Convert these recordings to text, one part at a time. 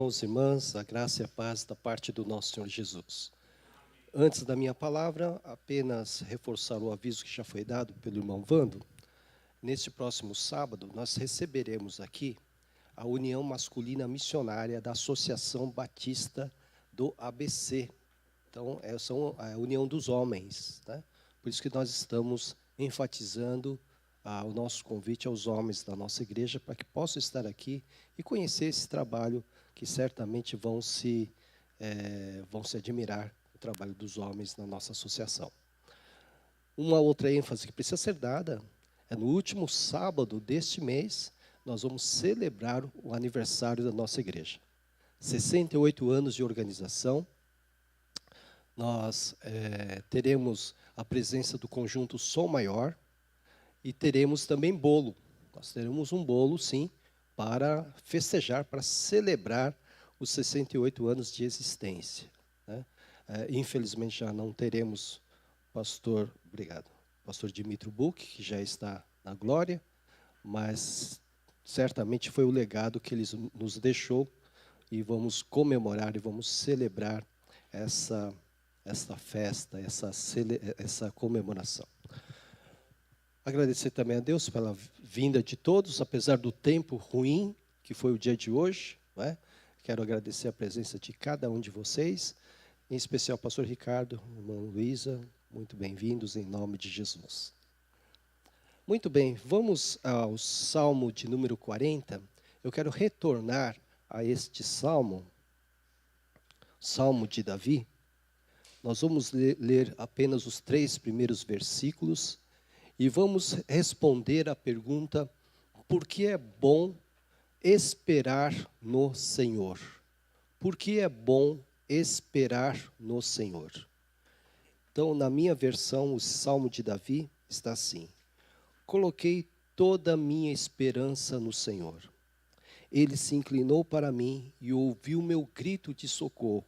Irmãos e irmãs, a graça e a paz da parte do nosso Senhor Jesus. Antes da minha palavra, apenas reforçar o aviso que já foi dado pelo irmão Vando. Neste próximo sábado, nós receberemos aqui a União Masculina Missionária da Associação Batista do ABC. Então, são a união dos homens, né? Por isso que nós estamos enfatizando o nosso convite aos homens da nossa igreja para que possam estar aqui e conhecer esse trabalho que certamente vão se admirar o trabalho dos homens na nossa associação. Uma outra ênfase que precisa ser dada é no último sábado deste mês, nós vamos celebrar o aniversário da nossa igreja. 68 anos de organização. Nós teremos a presença do conjunto Som Maior e teremos também bolo. Nós teremos um bolo, sim, para festejar, para celebrar os 68 anos de existência, né? Infelizmente já não teremos pastor Dimitro Buch, que já está na glória, mas certamente foi o legado que ele nos deixou e vamos comemorar e vamos celebrar essa festa, essa comemoração. Agradecer também a Deus pela vinda de todos, apesar do tempo ruim que foi o dia de hoje, não é? Quero agradecer a presença de cada um de vocês, em especial ao pastor Ricardo, irmã Luísa, muito bem-vindos em nome de Jesus. Muito bem, vamos ao Salmo de número 40. Eu quero retornar a este Salmo, Salmo de Davi. Nós vamos ler apenas os 3 primeiros versículos e vamos responder a pergunta: por que é bom esperar no Senhor? Por que é bom esperar no Senhor? Então, na minha versão, o Salmo de Davi está assim: coloquei toda a minha esperança no Senhor. Ele se inclinou para mim e ouviu meu grito de socorro.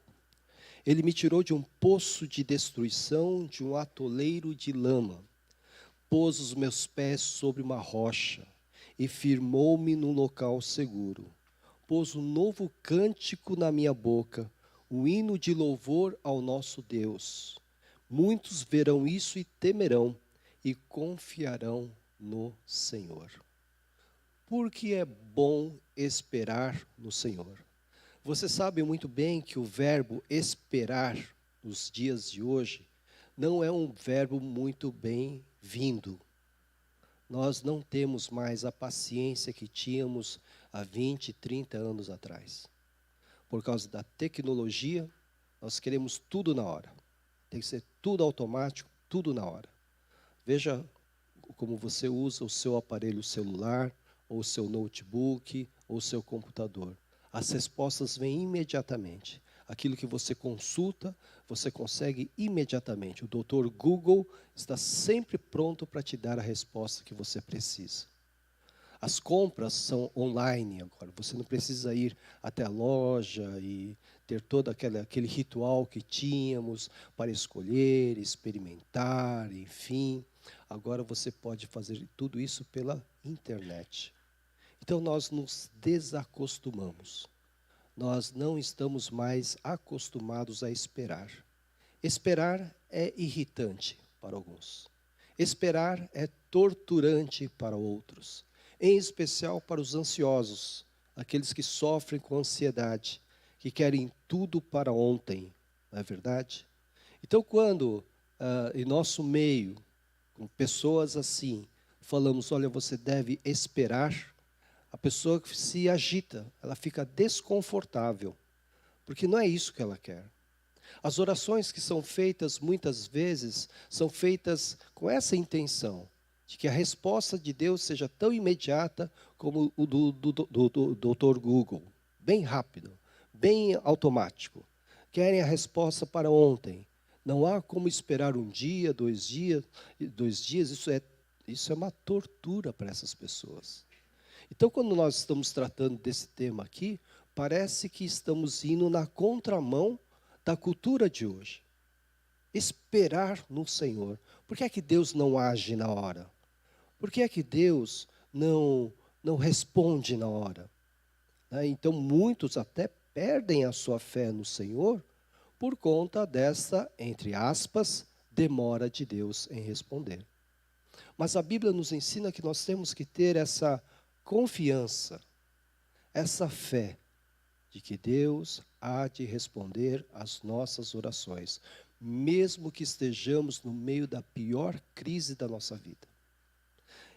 Ele me tirou de um poço de destruição, de um atoleiro de lama. Pôs os meus pés sobre uma rocha e firmou-me num local seguro. Pôs um novo cântico na minha boca, um hino de louvor ao nosso Deus. Muitos verão isso e temerão e confiarão no Senhor. Porque é bom esperar no Senhor. Você sabe muito bem que o verbo esperar, nos dias de hoje, não é um verbo muito bem-vindo. Nós não temos mais a paciência que tínhamos há 20, 30 anos atrás. Por causa da tecnologia, nós queremos tudo na hora. Tem que ser tudo automático, tudo na hora. Veja como você usa o seu aparelho celular, ou o seu notebook, ou o seu computador. As respostas vêm imediatamente. Aquilo que você consulta, você consegue imediatamente. O Dr. Google está sempre pronto para te dar a resposta que você precisa. As compras são online agora. Você não precisa ir até a loja e ter todo aquele ritual que tínhamos para escolher, experimentar, enfim. Agora você pode fazer tudo isso pela internet. Então nós nos desacostumamos. Nós não estamos mais acostumados a esperar. Esperar é irritante para alguns. Esperar é torturante para outros. Em especial para os ansiosos, aqueles que sofrem com ansiedade, que querem tudo para ontem, não é verdade? Então quando em nosso meio, com pessoas assim, falamos: olha, você deve esperar, a pessoa se agita, ela fica desconfortável, porque não é isso que ela quer. As orações que são feitas muitas vezes são feitas com essa intenção, de que a resposta de Deus seja tão imediata como o do Dr. Google, bem rápido, bem automático. Querem a resposta para ontem. Não há como esperar um dia, 2 dias, isso é uma tortura para essas pessoas. Então, quando nós estamos tratando desse tema aqui, parece que estamos indo na contramão da cultura de hoje. Esperar no Senhor. Por que é que Deus não age na hora? Por que é que Deus não responde na hora? Então, muitos até perdem a sua fé no Senhor por conta dessa, entre aspas, demora de Deus em responder. Mas a Bíblia nos ensina que nós temos que ter essa confiança, essa fé de que Deus há de responder às nossas orações, mesmo que estejamos no meio da pior crise da nossa vida.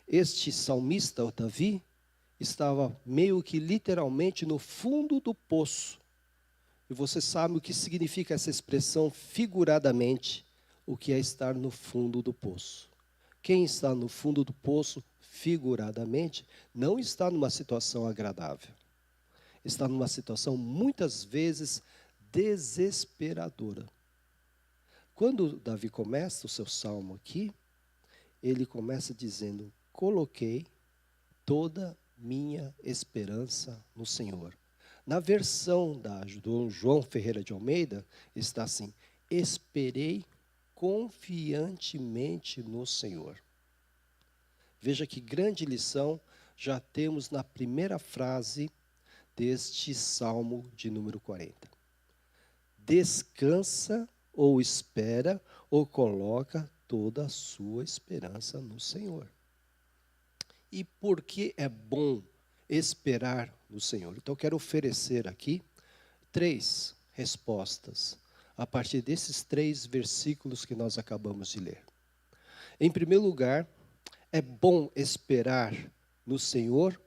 Este salmista, o Davi, estava meio que literalmente no fundo do poço. E você sabe o que significa essa expressão figuradamente, o que é estar no fundo do poço. Quem está no fundo do poço, figuradamente, não está numa situação agradável. Está numa situação, muitas vezes, desesperadora. Quando Davi começa o seu salmo aqui, ele começa dizendo: coloquei toda minha esperança no Senhor. Na versão do João Ferreira de Almeida, está assim: esperei confiantemente no Senhor. Veja que grande lição já temos na primeira frase deste Salmo de número 40. Descansa ou espera ou coloca toda a sua esperança no Senhor. E por que é bom esperar no Senhor? Então eu quero oferecer aqui 3 respostas a partir desses 3 versículos que nós acabamos de ler. Em primeiro lugar, é bom esperar no Senhor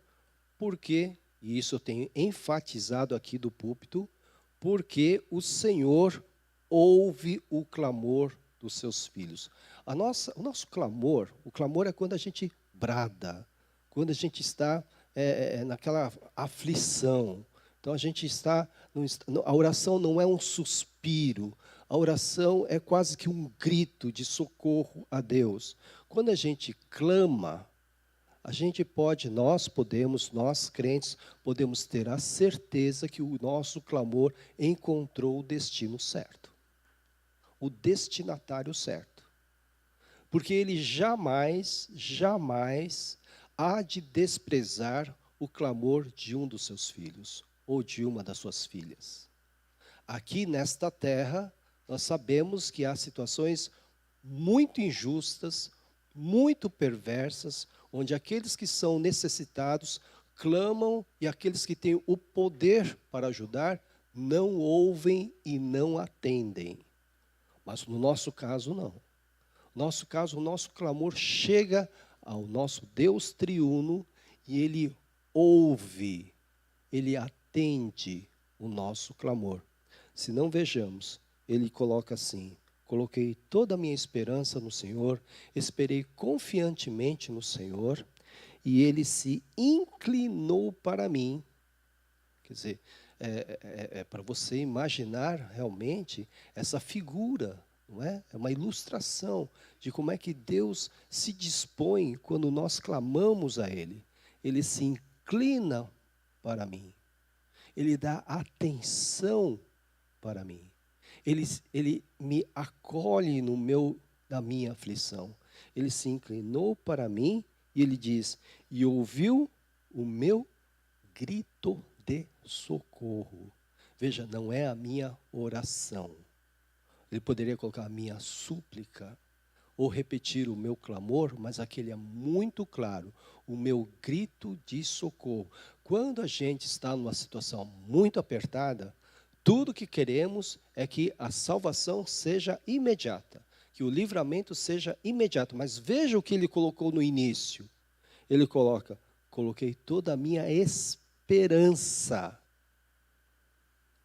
porque, e isso eu tenho enfatizado aqui do púlpito, porque o Senhor ouve o clamor dos seus filhos. O nosso clamor, o clamor é quando a gente brada, quando a gente está naquela aflição. Então a gente está, a oração não é um suspiro, a oração é quase que um grito de socorro a Deus. Quando a gente clama, a gente pode, nós crentes, podemos ter a certeza que o nosso clamor encontrou o destino certo, o destinatário certo. Porque ele jamais há de desprezar o clamor de um dos seus filhos ou de uma das suas filhas. Aqui nesta terra, nós sabemos que há situações muito injustas, muito perversas, onde aqueles que são necessitados clamam e aqueles que têm o poder para ajudar não ouvem e não atendem. Mas no nosso caso, não. No nosso caso, o nosso clamor chega ao nosso Deus triuno e Ele ouve, Ele atende o nosso clamor. Se não vejamos, Ele coloca assim: coloquei toda a minha esperança no Senhor, esperei confiantemente no Senhor, e Ele se inclinou para mim. Quer dizer, para você imaginar realmente essa figura, não é? É uma ilustração de como é que Deus se dispõe quando nós clamamos a Ele. Ele se inclina para mim. Ele dá atenção para mim. Ele me acolhe na minha aflição. Ele se inclinou para mim e Ele diz: e ouviu o meu grito de socorro. Veja, não é a minha oração. Ele poderia colocar a minha súplica ou repetir o meu clamor, mas aquele é muito claro, o meu grito de socorro. Quando a gente está numa situação muito apertada, tudo que queremos é que a salvação seja imediata, que o livramento seja imediato. Mas veja o que ele colocou no início. Ele coloquei toda a minha esperança.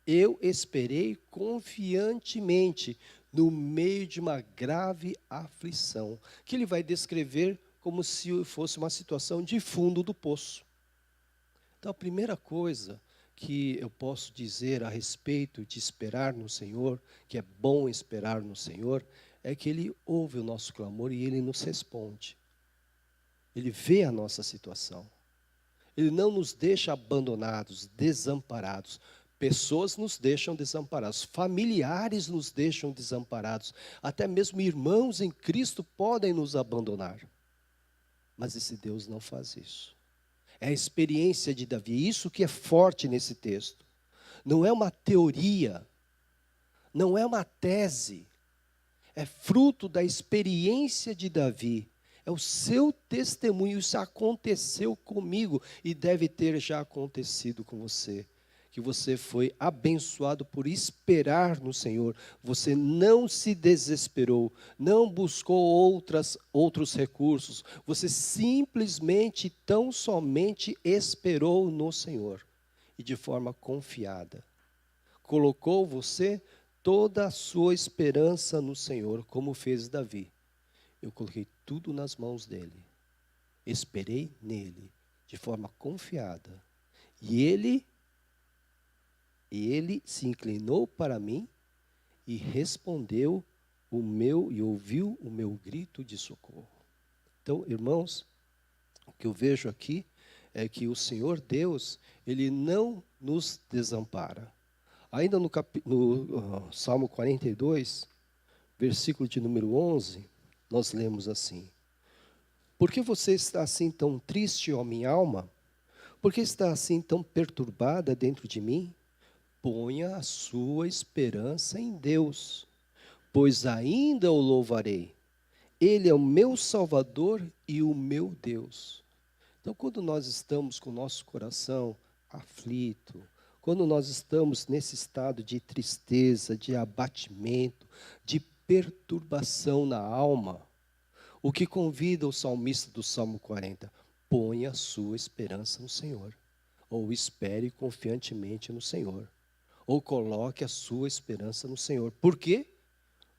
Eu esperei confiantemente no meio de uma grave aflição, que ele vai descrever como se fosse uma situação de fundo do poço. Então, a primeira coisa que eu posso dizer a respeito de esperar no Senhor, que é bom esperar no Senhor, é que Ele ouve o nosso clamor e Ele nos responde. Ele vê a nossa situação. Ele não nos deixa abandonados, desamparados. Pessoas nos deixam desamparados, familiares nos deixam desamparados, até mesmo irmãos em Cristo podem nos abandonar. Mas esse Deus não faz isso. É a experiência de Davi, isso que é forte nesse texto. não é uma teoria, não é uma tese, é fruto da experiência de Davi. É o seu testemunho, isso aconteceu comigo e deve ter já acontecido com você. Que você foi abençoado por esperar no Senhor. Você não se desesperou, não buscou outros recursos. Você simplesmente, tão somente esperou no Senhor. E de forma confiada. Colocou você toda a sua esperança no Senhor, como fez Davi. Eu coloquei tudo nas mãos dele. Esperei nele, de forma confiada. E ele se inclinou para mim e respondeu e ouviu o meu grito de socorro. Então, irmãos, o que eu vejo aqui é que o Senhor Deus, Ele não nos desampara. Ainda no Salmo 42, versículo de número 11, nós lemos assim: Por que você está assim tão triste, ó minha alma? Por que está assim tão perturbada dentro de mim? Ponha a sua esperança em Deus, pois ainda o louvarei. Ele é o meu Salvador e o meu Deus. Então, quando nós estamos com o nosso coração aflito, quando nós estamos nesse estado de tristeza, de abatimento, de perturbação na alma, o que convida o salmista do Salmo 40? Ponha a sua esperança no Senhor, ou espere confiantemente no Senhor, ou coloque a sua esperança no Senhor. Por quê?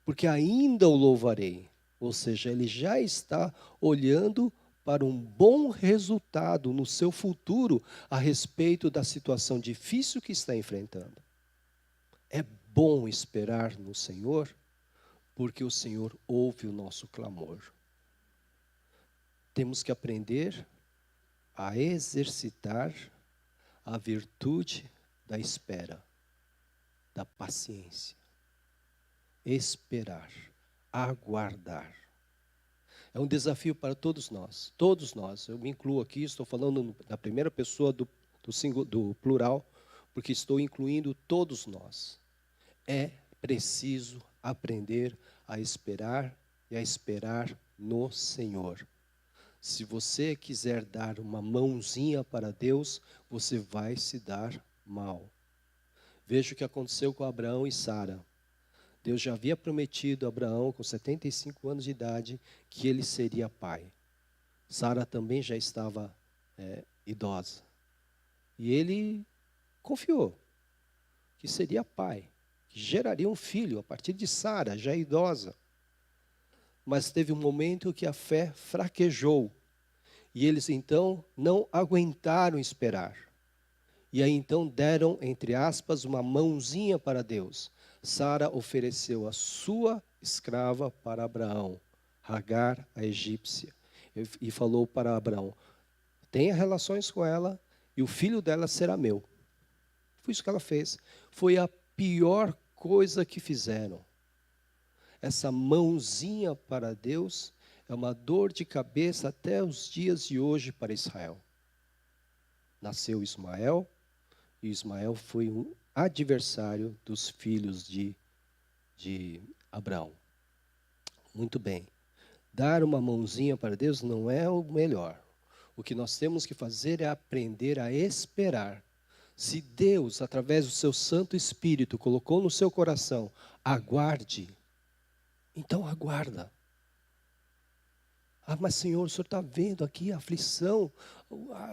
Porque ainda o louvarei. Ou seja, ele já está olhando para um bom resultado no seu futuro a respeito da situação difícil que está enfrentando. É bom esperar no Senhor, porque o Senhor ouve o nosso clamor. Temos que aprender a exercitar a virtude da espera, da paciência. Esperar, aguardar. É um desafio para todos nós, eu me incluo aqui, estou falando na primeira pessoa do plural, porque estou incluindo todos nós. É preciso aprender a esperar e a esperar no Senhor. Se você quiser dar uma mãozinha para Deus, você vai se dar mal. Veja o que aconteceu com Abraão e Sara. Deus já havia prometido a Abraão, com 75 anos de idade, que ele seria pai. Sara também já estava idosa. E ele confiou que seria pai, que geraria um filho a partir de Sara, já idosa. Mas teve um momento que a fé fraquejou. E eles então não aguentaram esperar. E aí então deram, entre aspas, uma mãozinha para Deus. Sara ofereceu a sua escrava para Abraão, Agar, a egípcia, e falou para Abraão: tenha relações com ela e o filho dela será meu. Foi isso que ela fez. Foi a pior coisa que fizeram. Essa mãozinha para Deus é uma dor de cabeça até os dias de hoje para Israel. Nasceu Ismael, e Ismael foi um adversário dos filhos de Abraão. Muito bem. Dar uma mãozinha para Deus não é o melhor. O que nós temos que fazer é aprender a esperar. Se Deus, através do seu Santo Espírito, colocou no seu coração, aguarde, então aguarda. Ah, mas Senhor, o Senhor está vendo aqui a aflição,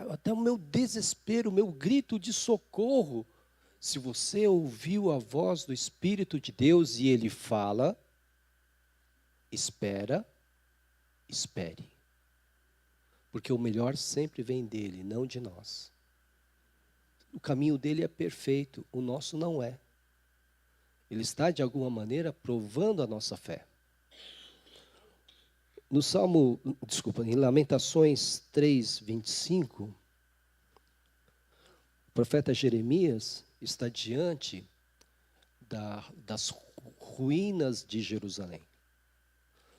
até o meu desespero, o meu grito de socorro. Se você ouviu a voz do Espírito de Deus e Ele fala, espere. Porque o melhor sempre vem dEle, não de nós. O caminho dEle é perfeito, o nosso não é. Ele está, de alguma maneira, provando a nossa fé. Em Lamentações 3, 25, o profeta Jeremias está diante das ruínas de Jerusalém.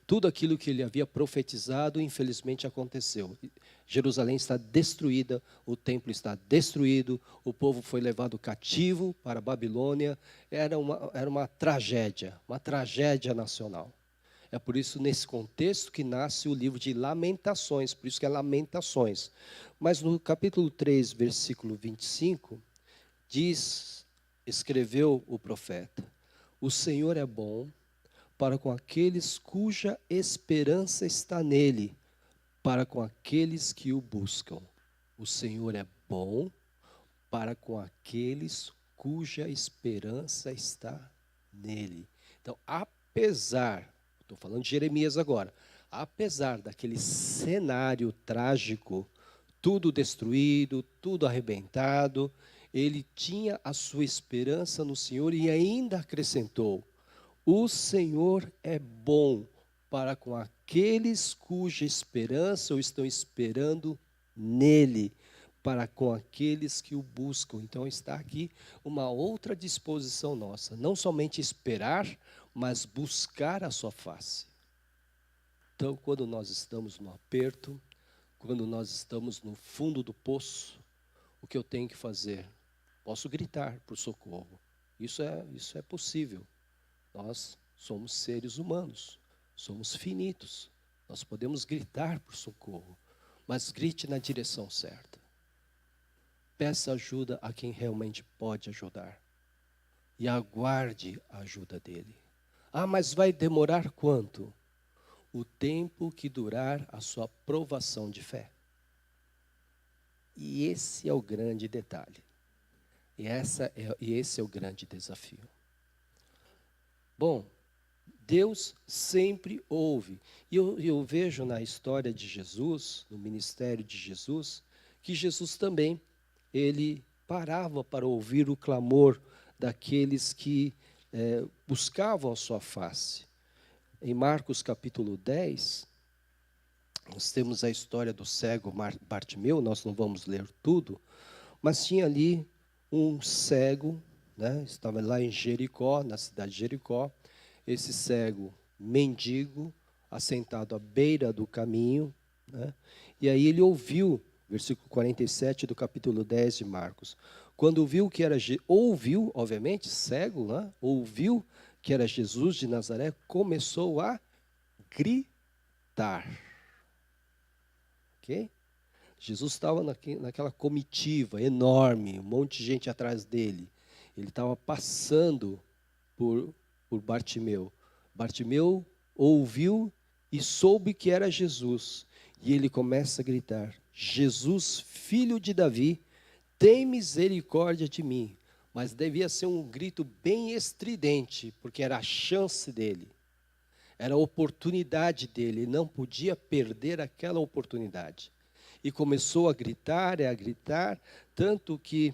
Tudo aquilo que ele havia profetizado, infelizmente aconteceu. Jerusalém está destruída, o templo está destruído, o povo foi levado cativo para a Babilônia. Era uma tragédia nacional. É por isso, nesse contexto, que nasce o livro de Lamentações, por isso que é Lamentações. Mas no capítulo 3, versículo 25, escreveu o profeta: o Senhor é bom para com aqueles cuja esperança está nele, para com aqueles que o buscam. O Senhor é bom para com aqueles cuja esperança está nele. Então, estou falando de Jeremias agora, apesar daquele cenário trágico, tudo destruído, tudo arrebentado, ele tinha a sua esperança no Senhor e ainda acrescentou: o Senhor é bom para com aqueles cuja esperança ou estão esperando nele, para com aqueles que o buscam. Então está aqui uma outra disposição nossa, não somente esperar, mas buscar a sua face. Então, quando nós estamos no aperto, quando nós estamos no fundo do poço, o que eu tenho que fazer? Posso gritar por socorro. Isso é possível. Nós somos seres humanos, somos finitos. Nós podemos gritar por socorro, mas grite na direção certa. Peça ajuda a quem realmente pode ajudar. E aguarde a ajuda dele. Ah, mas vai demorar quanto? O tempo que durar a sua provação de fé. E esse é o grande detalhe. E esse é o grande desafio. Bom, Deus sempre ouve. E eu vejo na história de Jesus, no ministério de Jesus, que Jesus também, ele parava para ouvir o clamor daqueles que buscavam a sua face. Em Marcos capítulo 10, nós temos a história do cego Bartimeu, nós não vamos ler tudo, mas tinha ali um cego, né, estava lá em Jericó, na cidade de Jericó, esse cego mendigo, assentado à beira do caminho, né, e aí ele ouviu, versículo 47 do capítulo 10 de Marcos, quando viu que era, ouviu, obviamente, cego, né, ouviu que era Jesus de Nazaré, começou a gritar. Ok? Jesus estava naquela comitiva enorme, um monte de gente atrás dele. Ele estava passando por Bartimeu. Bartimeu ouviu e soube que era Jesus. E ele começa a gritar: Jesus, filho de Davi, tem misericórdia de mim. Mas devia ser um grito bem estridente, porque era a chance dele. Era a oportunidade dele, ele não podia perder aquela oportunidade. E começou a gritar, tanto que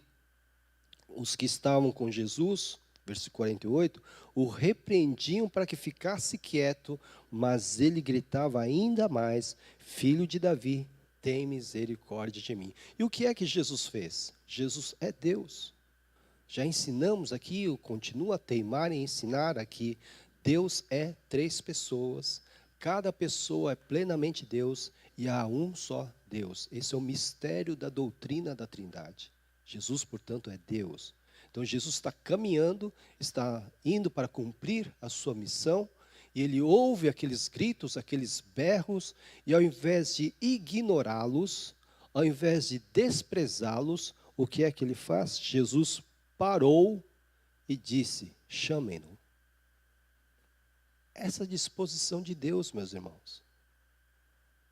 os que estavam com Jesus, versículo 48, o repreendiam para que ficasse quieto, mas ele gritava ainda mais: Filho de Davi, tem misericórdia de mim. E o que é que Jesus fez? Jesus é Deus. Já ensinamos aqui, eu continuo a teimar em ensinar aqui, Deus é 3 pessoas, cada pessoa é plenamente Deus e há um só Deus. Esse é o mistério da doutrina da Trindade. Jesus, portanto, é Deus. Então Jesus está caminhando, está indo para cumprir a sua missão, e ele ouve aqueles gritos, aqueles berros, e ao invés de ignorá-los, ao invés de desprezá-los, o que é que ele faz? Jesus parou e disse: chamem-no. Essa disposição de Deus, meus irmãos.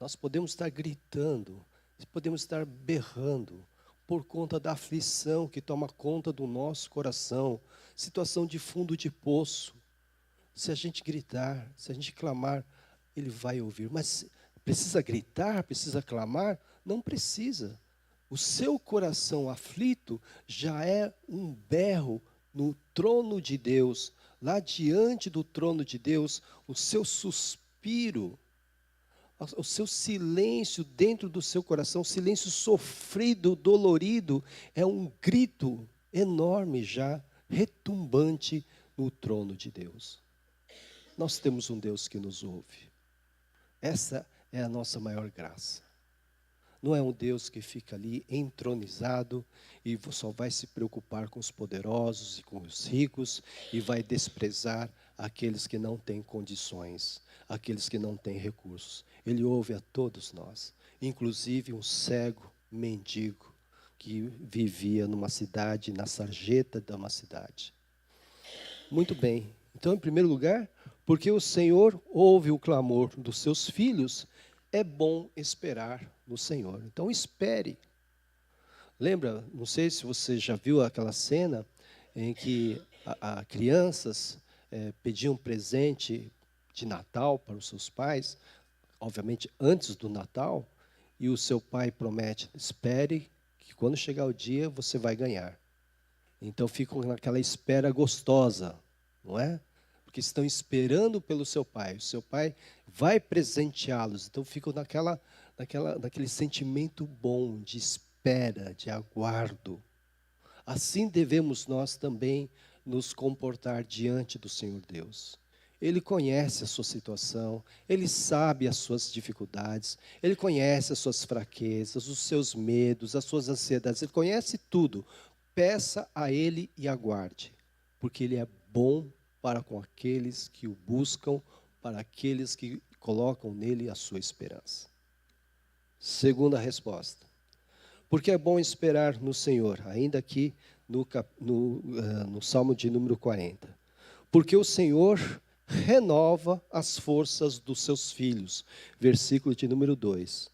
Nós podemos estar gritando, podemos estar berrando, por conta da aflição que toma conta do nosso coração, situação de fundo de poço. Se a gente gritar, se a gente clamar, Ele vai ouvir. Mas precisa gritar, precisa clamar? Não precisa. O seu coração aflito já é um berro no trono de Deus. Lá diante do trono de Deus, o seu suspiro, o seu silêncio dentro do seu coração, silêncio sofrido, dolorido, é um grito enorme já, retumbante no trono de Deus. Nós temos um Deus que nos ouve. Essa é a nossa maior graça. Não é um Deus que fica ali entronizado e só vai se preocupar com os poderosos e com os ricos e vai desprezar aqueles que não têm condições, aqueles que não têm recursos. Ele ouve a todos nós, inclusive um cego mendigo que vivia numa cidade, na sarjeta de uma cidade. Muito bem. Então, em primeiro lugar, porque o Senhor ouve o clamor dos seus filhos, é bom esperar no Senhor. Então, espere. Lembra, não sei se você já viu aquela cena em que crianças pediam presente de Natal para os seus pais, obviamente antes do Natal, e o seu pai promete: espere, que quando chegar o dia você vai ganhar. Então ficam naquela espera gostosa, não é? Porque estão esperando pelo seu pai. O seu pai vai presenteá-los. Então ficam naquele sentimento bom de espera, de aguardo. Assim devemos nós também nos comportar diante do Senhor Deus. Ele conhece a sua situação, ele sabe as suas dificuldades, ele conhece as suas fraquezas, os seus medos, as suas ansiedades, ele conhece tudo. Peça a ele e aguarde, porque ele é bom para com aqueles que o buscam, para aqueles que colocam nele a sua esperança. Segunda resposta. Porque é bom esperar no Senhor, ainda aqui no Salmo de número 40. Porque o Senhor renova as forças dos seus filhos. Versículo de número 2.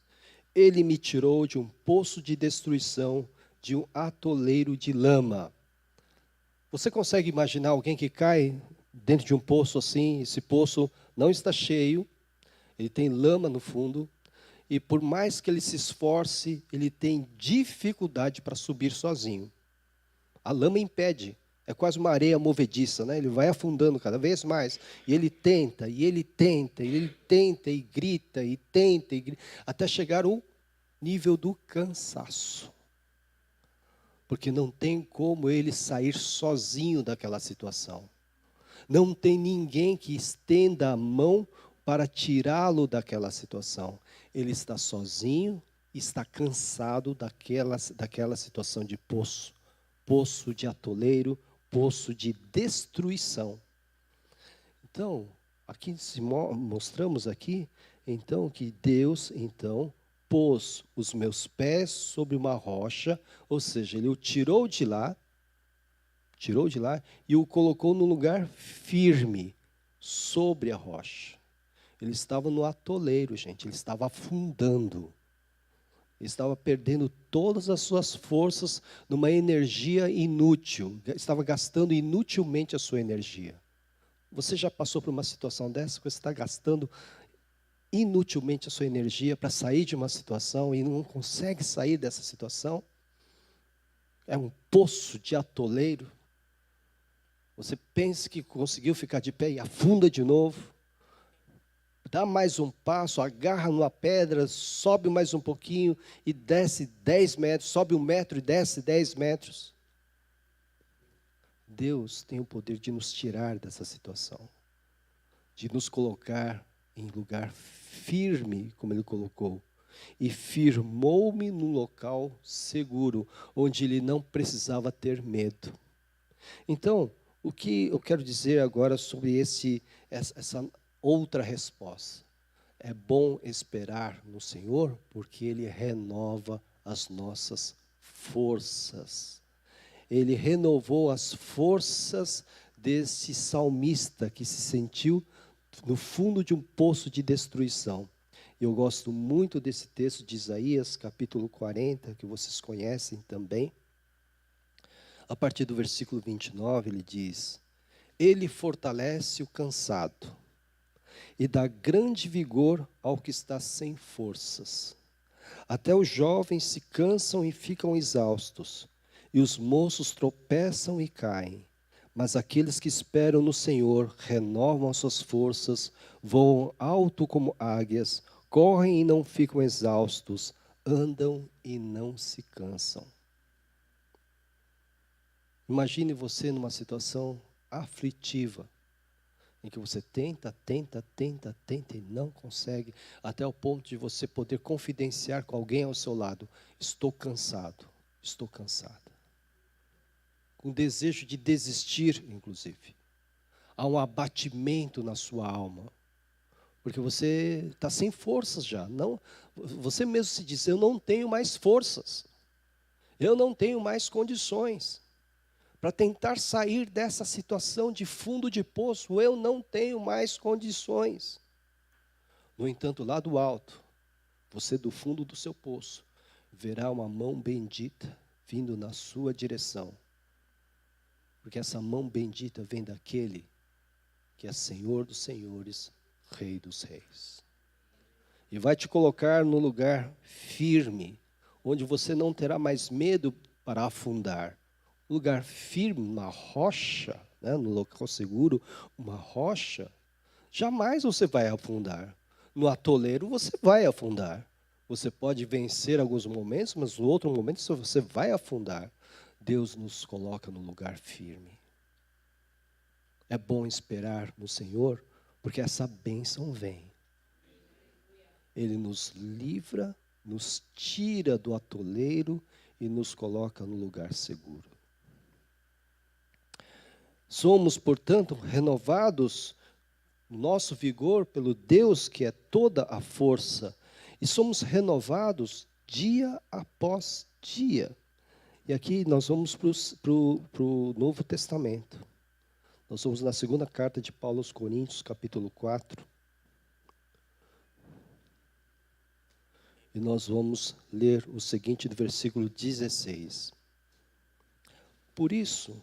Ele me tirou de um poço de destruição, de um atoleiro de lama. Você consegue imaginar alguém que cai dentro de um poço assim? Esse poço não está cheio, ele tem lama no fundo, e por mais que ele se esforce, ele tem dificuldade para subir sozinho. A lama impede, é quase uma areia movediça, né? Ele vai afundando cada vez mais, e ele tenta, e ele tenta, e ele tenta, e grita, e tenta, até chegar ao nível do cansaço. Porque não tem como ele sair sozinho daquela situação. Não tem ninguém que estenda a mão para tirá-lo daquela situação. Ele está sozinho, está cansado daquela situação de poço. Poço de atoleiro, poço de destruição. Então, aqui mostramos aqui, então, que Deus, então, pôs os meus pés sobre uma rocha, ou seja, ele o tirou de lá e o colocou num lugar firme, sobre a rocha. Ele estava no atoleiro, gente, ele estava afundando. Ele estava perdendo todas as suas forças numa energia inútil, estava gastando inutilmente a sua energia. Você já passou por uma situação dessa, que você está gastando inutilmente a sua energia para sair de uma situação e não consegue sair dessa situação? É um poço de atoleiro. Você pensa que conseguiu ficar de pé e afunda de novo. Dá mais um passo, agarra numa pedra, sobe mais um pouquinho e desce 10 metros, sobe 1 metro e desce 10 metros. Deus tem o poder de nos tirar dessa situação, de nos colocar em lugar firme, como Ele colocou. E firmou-me num local seguro, onde ele não precisava ter medo. Então, o que eu quero dizer agora sobre essa outra resposta? É bom esperar no Senhor, porque Ele renova as nossas forças. Ele renovou as forças desse salmista que se sentiu no fundo de um poço de destruição. Eu gosto muito desse texto de Isaías, capítulo 40, que vocês conhecem também. A partir do versículo 29, ele diz: Ele fortalece o cansado e dá grande vigor ao que está sem forças. Até os jovens se cansam e ficam exaustos, e os moços tropeçam e caem. Mas aqueles que esperam no Senhor renovam as suas forças, voam alto como águias, correm e não ficam exaustos, andam e não se cansam. Imagine você numa situação aflitiva. em que você tenta e não consegue, até o ponto de você poder confidenciar com alguém ao seu lado: estou cansado, estou cansada. Com desejo de desistir, inclusive. Há um abatimento na sua alma, porque você está sem forças já. Não, você mesmo se diz: eu não tenho mais forças, eu não tenho mais condições para tentar sair dessa situação de fundo de poço. Eu não tenho mais condições. No entanto, lá do alto, você do fundo do seu poço verá uma mão bendita vindo na sua direção, porque essa mão bendita vem daquele que é Senhor dos senhores, Rei dos reis. E vai te colocar no lugar firme, onde você não terá mais medo para afundar. Lugar firme, uma rocha, né, no local seguro, uma rocha, jamais você vai afundar. No atoleiro você vai afundar. Você pode vencer alguns momentos, mas no outro momento você vai afundar. Deus nos coloca no lugar firme. É bom esperar no Senhor, porque essa bênção vem. Ele nos livra, nos tira do atoleiro e nos coloca no lugar seguro. Somos, portanto, renovados nosso vigor pelo Deus que é toda a força, e somos renovados dia após dia. E aqui nós vamos para o Novo Testamento. Nós vamos na segunda carta de Paulo aos Coríntios, capítulo 4. E nós vamos ler o seguinte do versículo 16. Por isso,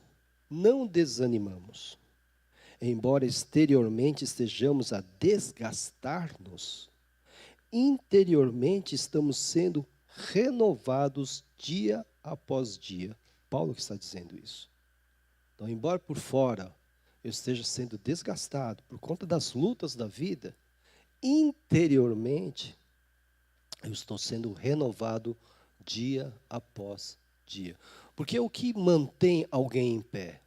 não desanimamos. Embora exteriormente estejamos a desgastar-nos, interiormente estamos sendo renovados dia após dia. Paulo que está dizendo isso. Então, embora por fora eu esteja sendo desgastado por conta das lutas da vida, interiormente eu estou sendo renovado dia após dia. Porque o que mantém alguém em pé?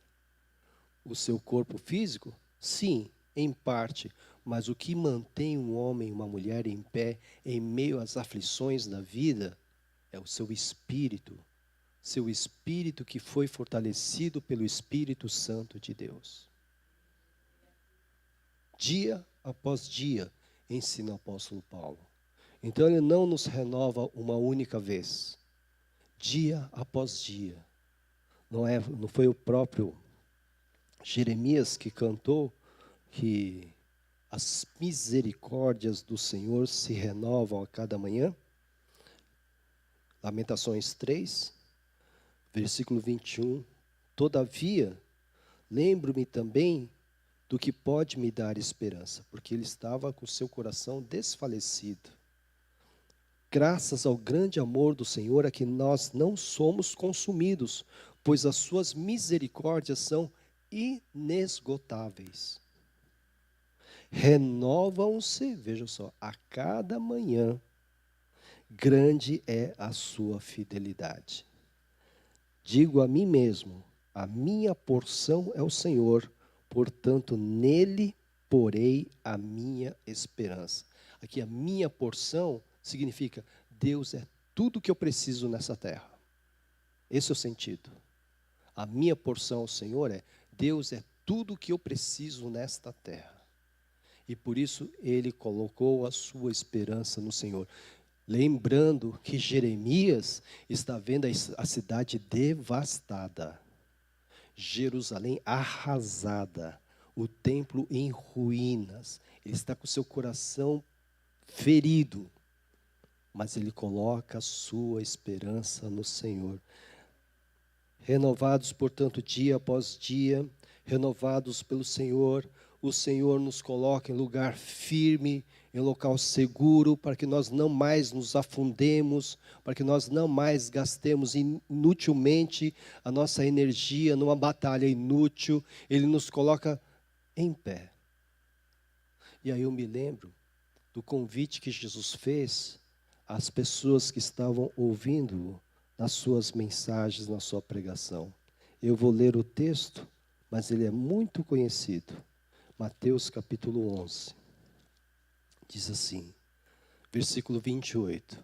O seu corpo físico? Sim, em parte. Mas o que mantém um homem e uma mulher em pé em meio às aflições da vida é o seu espírito. Seu espírito que foi fortalecido pelo Espírito Santo de Deus. Dia após dia, ensina o apóstolo Paulo. Então ele não nos renova uma única vez. Dia após dia. Não foi o próprio Jeremias que cantou que as misericórdias do Senhor se renovam a cada manhã? Lamentações 3, versículo 21. Todavia, lembro-me também do que pode me dar esperança, porque ele estava com seu coração desfalecido. Graças ao grande amor do Senhor é que nós não somos consumidos, pois as suas misericórdias são inesgotáveis. Renovam-se, vejam só, a cada manhã. Grande é a sua fidelidade. Digo a mim mesmo, a minha porção é o Senhor, portanto nele porei a minha esperança. Aqui a minha porção significa Deus é tudo que eu preciso nessa terra. Esse é o sentido. A minha porção ao Senhor é Deus é tudo que eu preciso nesta terra. E por isso ele colocou a sua esperança no Senhor. Lembrando que Jeremias está vendo a cidade devastada, Jerusalém arrasada, o templo em ruínas. Ele está com seu coração ferido, mas ele coloca a sua esperança no Senhor. Renovados, portanto, dia após dia, renovados pelo Senhor, o Senhor nos coloca em lugar firme, em local seguro, para que nós não mais nos afundemos, para que nós não mais gastemos inutilmente a nossa energia numa batalha inútil. Ele nos coloca em pé. E aí eu me lembro do convite que Jesus fez às pessoas que estavam ouvindo nas suas mensagens, na sua pregação. Eu vou ler o texto, mas ele é muito conhecido. Mateus capítulo 11. Diz assim, versículo 28.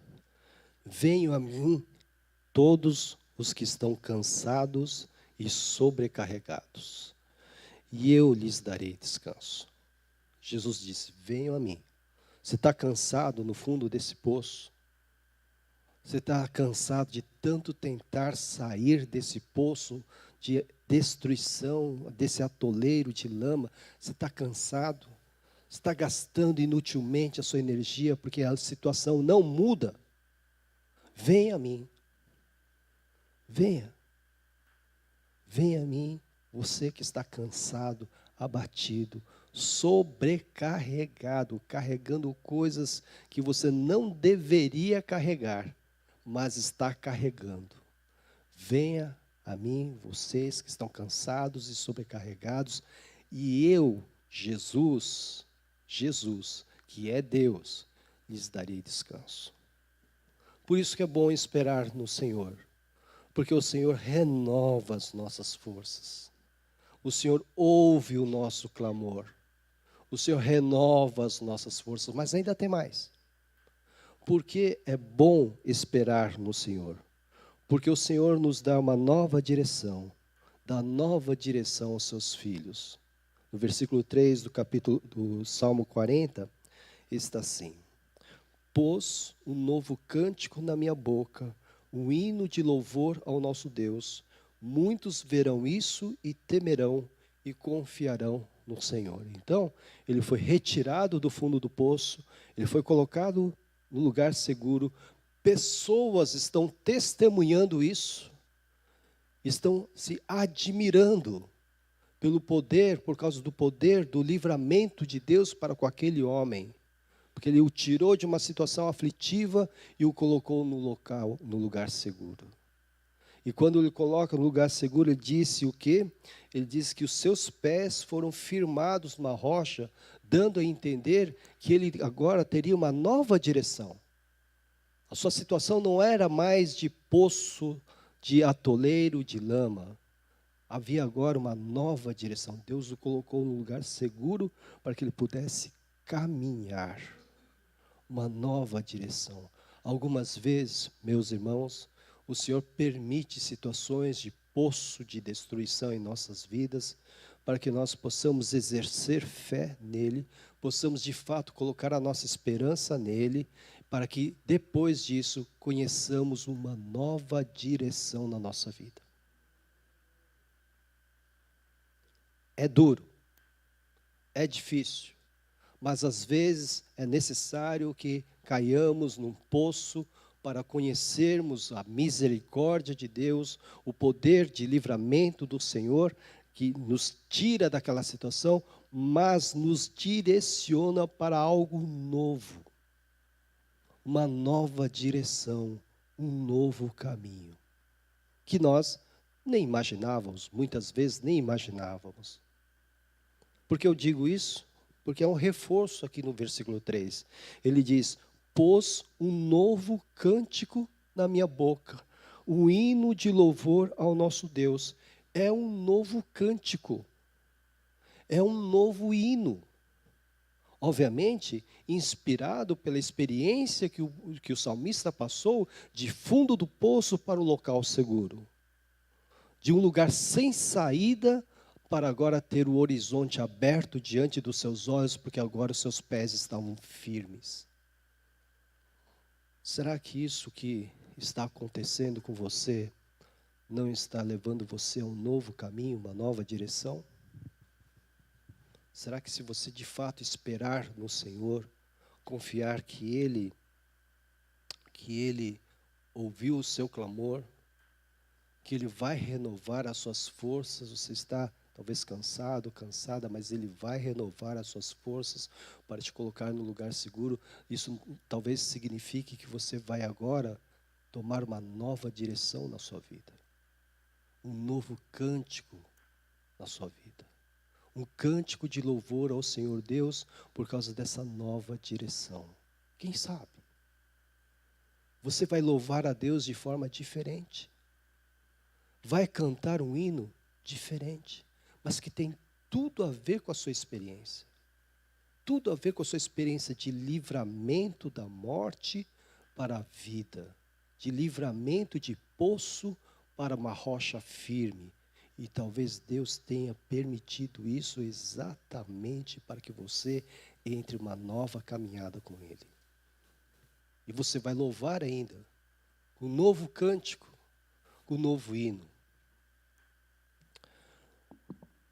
Venham a mim todos os que estão cansados e sobrecarregados, e eu lhes darei descanso. Jesus disse, venham a mim. Você está cansado no fundo desse poço? Você está cansado de tanto tentar sair desse poço de destruição, desse atoleiro de lama? Você está cansado? Você está gastando inutilmente a sua energia porque a situação não muda? Venha a mim. Venha. Venha a mim, você que está cansado, abatido, sobrecarregado, carregando coisas que você não deveria carregar, mas está carregando. Venha a mim, vocês que estão cansados e sobrecarregados, e eu, Jesus, que é Deus, lhes darei descanso. Por isso que é bom esperar no Senhor, porque o Senhor renova as nossas forças. O Senhor ouve o nosso clamor. O Senhor renova as nossas forças, mas ainda tem mais. Porque é bom esperar no Senhor. Porque o Senhor nos dá uma nova direção, dá nova direção aos seus filhos. No versículo 3 do Salmo 40, está assim: pôs um novo cântico na minha boca, um hino de louvor ao nosso Deus. Muitos verão isso e temerão e confiarão no Senhor. Então, ele foi retirado do fundo do poço, ele foi colocado no lugar seguro. Pessoas estão testemunhando isso, estão se admirando pelo poder, por causa do poder do livramento de Deus para com aquele homem. Porque ele o tirou de uma situação aflitiva e o colocou no lugar seguro. E quando ele coloca no lugar seguro, ele disse o quê? Ele disse que os seus pés foram firmados numa rocha, dando a entender que ele agora teria uma nova direção. A sua situação não era mais de poço, de atoleiro, de lama. Havia agora uma nova direção. Deus o colocou no lugar seguro para que ele pudesse caminhar. Uma nova direção. Algumas vezes, meus irmãos, o Senhor permite situações de poço de destruição em nossas vidas, para que nós possamos exercer fé nele, possamos de fato colocar a nossa esperança nele, para que depois disso conheçamos uma nova direção na nossa vida. É duro, é difícil, mas às vezes é necessário que caiamos num poço para conhecermos a misericórdia de Deus, o poder de livramento do Senhor, que nos tira daquela situação, mas nos direciona para algo novo. Uma nova direção, um novo caminho, que nós nem imaginávamos, muitas vezes nem imaginávamos. Por que eu digo isso? Porque é um reforço aqui no versículo 3. Ele diz: pôs um novo cântico na minha boca, um hino de louvor ao nosso Deus. É um novo cântico, é um novo hino. Obviamente, inspirado pela experiência que o salmista passou, de fundo do poço para o local seguro. De um lugar sem saída, para agora ter o horizonte aberto diante dos seus olhos, porque agora os seus pés estavam firmes. Será que isso que está acontecendo com você não está levando você a um novo caminho, uma nova direção? Será que se você de fato esperar no Senhor, confiar que Ele ouviu o seu clamor, que Ele vai renovar as suas forças, você está talvez cansado, cansada, mas Ele vai renovar as suas forças para te colocar no lugar seguro. Isso talvez signifique que você vai agora tomar uma nova direção na sua vida. Um novo cântico na sua vida. Um cântico de louvor ao Senhor Deus por causa dessa nova direção. Quem sabe? Você vai louvar a Deus de forma diferente. Vai cantar um hino diferente, mas que tem tudo a ver com a sua experiência. Tudo a ver com a sua experiência de livramento da morte para a vida, de livramento de poço para uma rocha firme. E talvez Deus tenha permitido isso exatamente para que você entre uma nova caminhada com Ele. E você vai louvar ainda, com um novo cântico, com um novo hino.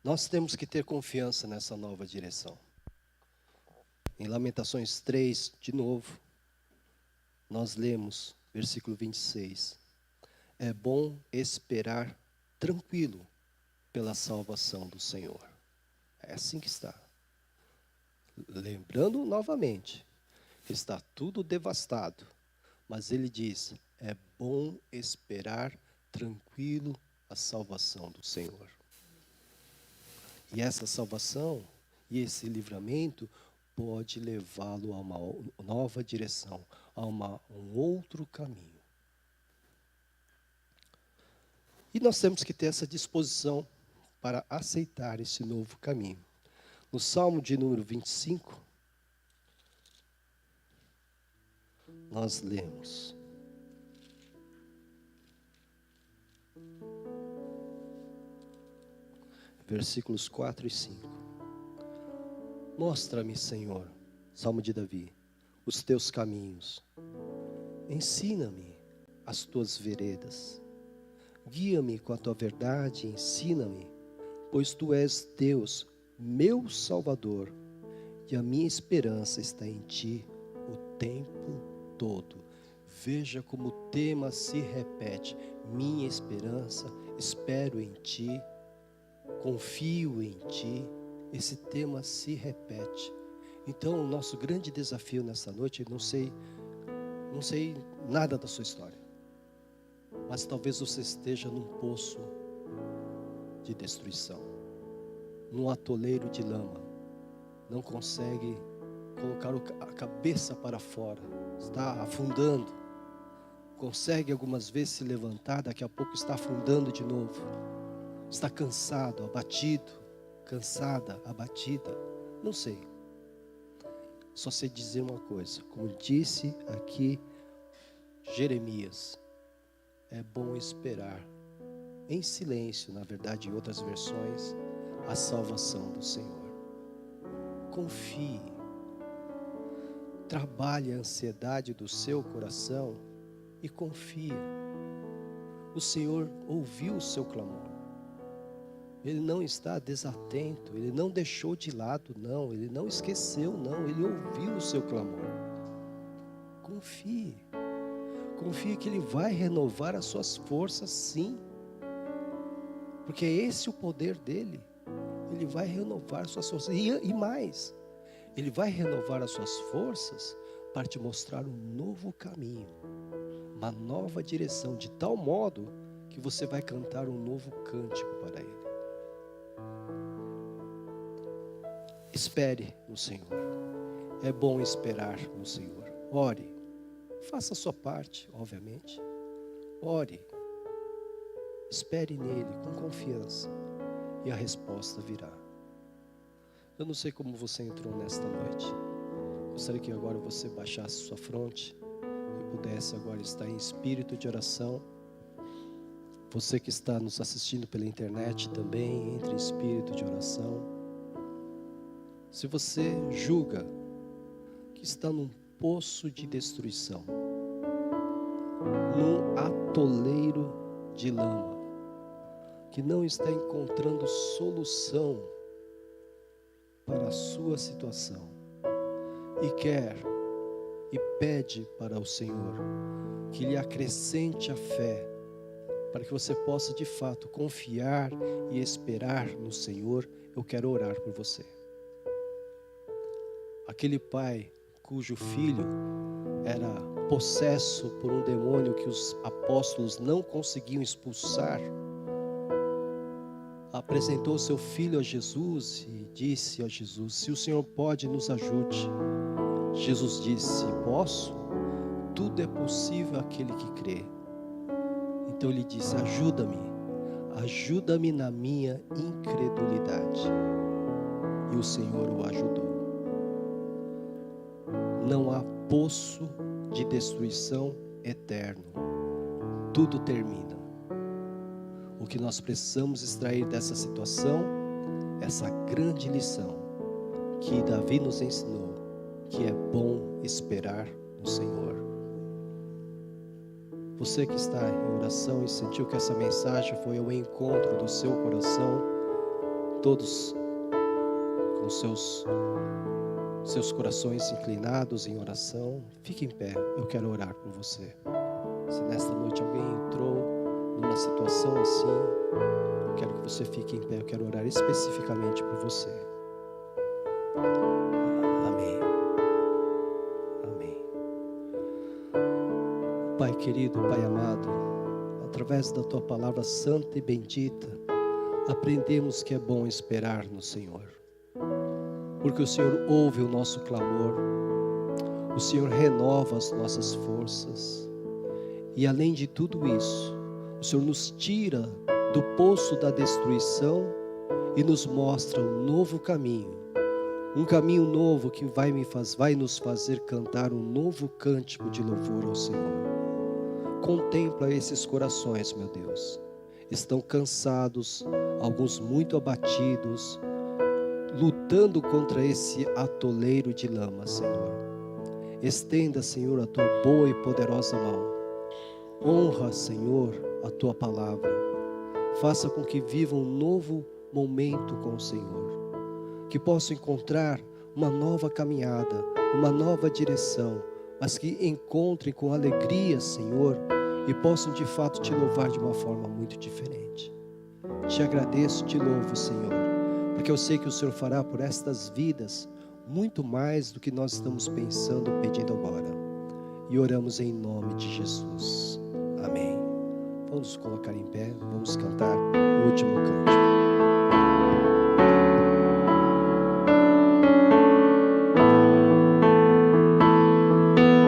Nós temos que ter confiança nessa nova direção. Em Lamentações 3, de novo, nós lemos, versículo 26. É bom esperar tranquilo pela salvação do Senhor. É assim que está. Lembrando novamente, está tudo devastado, mas ele diz, é bom esperar tranquilo a salvação do Senhor. E essa salvação e esse livramento pode levá-lo a uma nova direção, a um outro caminho. E nós temos que ter essa disposição para aceitar esse novo caminho. No Salmo de número 25, nós lemos: versículos 4 e 5. Mostra-me, Senhor, Salmo de Davi, os teus caminhos. Ensina-me as tuas veredas. Guia-me com a tua verdade, ensina-me, pois tu és Deus, meu Salvador, e a minha esperança está em ti o tempo todo. Veja como o tema se repete. Minha esperança, espero em ti, confio em ti. Esse tema se repete. Então, o nosso grande desafio nessa noite, não sei nada da sua história, mas talvez você esteja num poço de destruição, num atoleiro de lama, não consegue colocar a cabeça para fora, está afundando, consegue algumas vezes se levantar, daqui a pouco está afundando de novo, está cansado, abatido, cansada, abatida, não sei. Só sei dizer uma coisa, como disse aqui Jeremias, é bom esperar em silêncio, na verdade em outras versões, a salvação do Senhor. Confie, trabalhe a ansiedade do seu coração e confia. O Senhor ouviu o seu clamor. Ele não está desatento, Ele não deixou de lado, não. Ele não esqueceu, não. Ele ouviu o seu clamor. Confie. Confie que Ele vai renovar as suas forças, sim. Porque é esse o poder dEle. Ele vai renovar as suas forças. E mais, Ele vai renovar as suas forças para te mostrar um novo caminho, uma nova direção, de tal modo que você vai cantar um novo cântico para Ele. Espere no Senhor. É bom esperar no Senhor. Ore. Faça a sua parte, obviamente. Ore. Espere nele com confiança. E a resposta virá. Eu não sei como você entrou nesta noite. Gostaria que agora você baixasse sua fronte e pudesse agora estar em espírito de oração. Você que está nos assistindo pela internet também, entre em espírito de oração. Se você julga que está num poço de destruição, num atoleiro de lama, que não está encontrando solução para a sua situação, e quer e pede para o Senhor que lhe acrescente a fé, para que você possa de fato confiar e esperar no Senhor, eu quero orar por você. Aquele pai cujo filho era possesso por um demônio que os apóstolos não conseguiam expulsar, apresentou seu filho a Jesus e disse a Jesus: se o Senhor pode, nos ajude. Jesus disse: posso? Tudo é possível àquele que crê. Então ele disse: ajuda-me na minha incredulidade. e o Senhor o ajudou. Não há poço de destruição eterno. Tudo termina. O que nós precisamos extrair dessa situação, essa grande lição que Davi nos ensinou, que é bom esperar no Senhor. Você que está em oração e sentiu que essa mensagem foi ao encontro do seu coração, todos com seus corações inclinados em oração, fique em pé, eu quero orar por você. Se nesta noite alguém entrou numa situação assim, eu quero que você fique em pé, eu quero orar especificamente por você. Amém. Amém. Pai querido, Pai amado, através da Tua palavra santa e bendita, aprendemos que é bom esperar no Senhor. Porque o Senhor ouve o nosso clamor, o Senhor renova as nossas forças, e além de tudo isso, o Senhor nos tira do poço da destruição e nos mostra um novo caminho, um caminho novo que vai nos fazer cantar um novo cântico de louvor ao Senhor. Contempla esses corações, meu Deus, estão cansados, alguns muito abatidos, lutando contra esse atoleiro de lama, Senhor. Estenda, Senhor, a Tua boa e poderosa mão. Honra, Senhor, a Tua palavra. Faça com que vivam um novo momento com o Senhor. Que possam encontrar uma nova caminhada, uma nova direção, mas que encontrem com alegria, Senhor, e possam de fato Te louvar de uma forma muito diferente. Te agradeço, Te louvo, Senhor, porque eu sei que o Senhor fará por estas vidas muito mais do que nós estamos pensando e pedindo agora. E oramos em nome de Jesus. Amém. Vamos nos colocar em pé, vamos cantar o último cântico.